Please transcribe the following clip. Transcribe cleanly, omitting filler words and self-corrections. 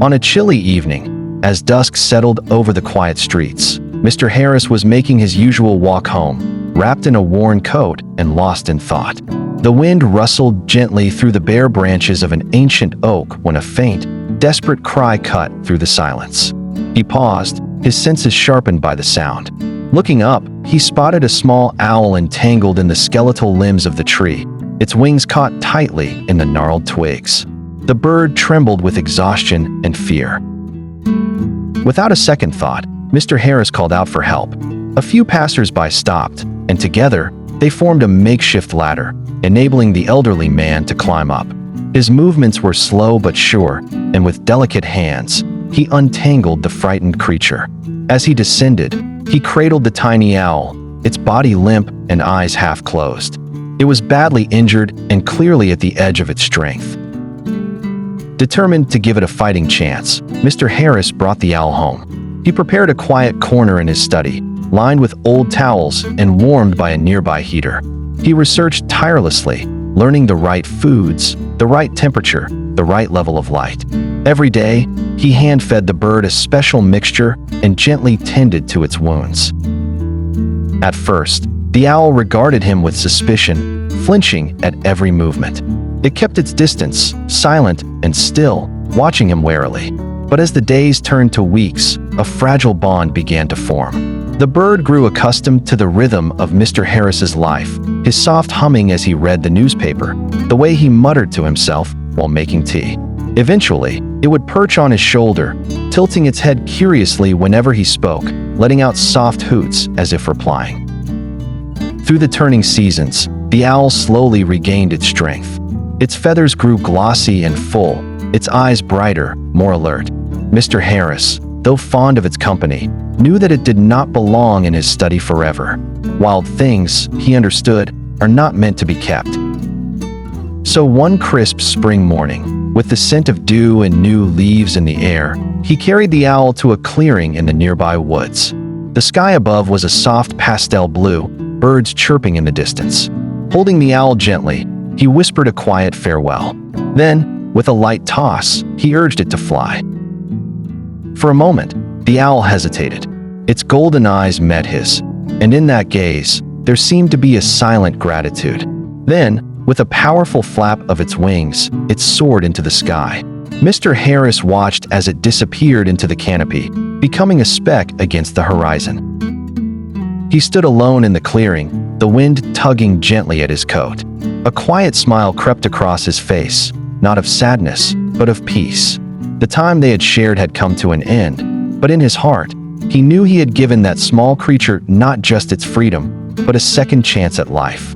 On a chilly evening, as dusk settled over the quiet streets, Mr. Harris was making his usual walk home, wrapped in a worn coat and lost in thought. The wind rustled gently through the bare branches of an ancient oak when a faint, desperate cry cut through the silence. He paused, his senses sharpened by the sound. Looking up, he spotted a small owl entangled in the skeletal limbs of the tree, its wings caught tightly in the gnarled twigs. The bird trembled with exhaustion and fear. Without a second thought, Mr. Harris called out for help. A few passers-by stopped, and together, they formed a makeshift ladder, enabling the elderly man to climb up. His movements were slow but sure, and with delicate hands, he untangled the frightened creature. As he descended, he cradled the tiny owl, its body limp and eyes half closed. It was badly injured and clearly at the edge of its strength. Determined to give it a fighting chance, Mr. Harris brought the owl home. He prepared a quiet corner in his study, lined with old towels and warmed by a nearby heater. He researched tirelessly, learning the right foods, the right temperature, the right level of light. Every day, he hand-fed the bird a special mixture and gently tended to its wounds. At first, the owl regarded him with suspicion, flinching at every movement. It kept its distance, silent and still, watching him warily. But as the days turned to weeks, a fragile bond began to form. The bird grew accustomed to the rhythm of Mr. Harris's life, his soft humming as he read the newspaper, the way he muttered to himself while making tea. Eventually, it would perch on his shoulder, tilting its head curiously whenever he spoke, letting out soft hoots as if replying. Through the turning seasons, the owl slowly regained its strength. Its feathers grew glossy and full, its eyes brighter, more alert. Mr. Harris, though fond of its company, knew that it did not belong in his study forever. Wild things, he understood, are not meant to be kept. So one crisp spring morning, with the scent of dew and new leaves in the air, he carried the owl to a clearing in the nearby woods. The sky above was a soft pastel blue, birds chirping in the distance. Holding the owl gently, he whispered a quiet farewell. Then, with a light toss, he urged it to fly. For a moment, the owl hesitated. Its golden eyes met his, and in that gaze, there seemed to be a silent gratitude. Then, with a powerful flap of its wings, it soared into the sky. Mr. Harris watched as it disappeared into the canopy, becoming a speck against the horizon. He stood alone in the clearing, the wind tugging gently at his coat. A quiet smile crept across his face, not of sadness, but of peace. The time they had shared had come to an end, but in his heart, he knew he had given that small creature not just its freedom, but a second chance at life.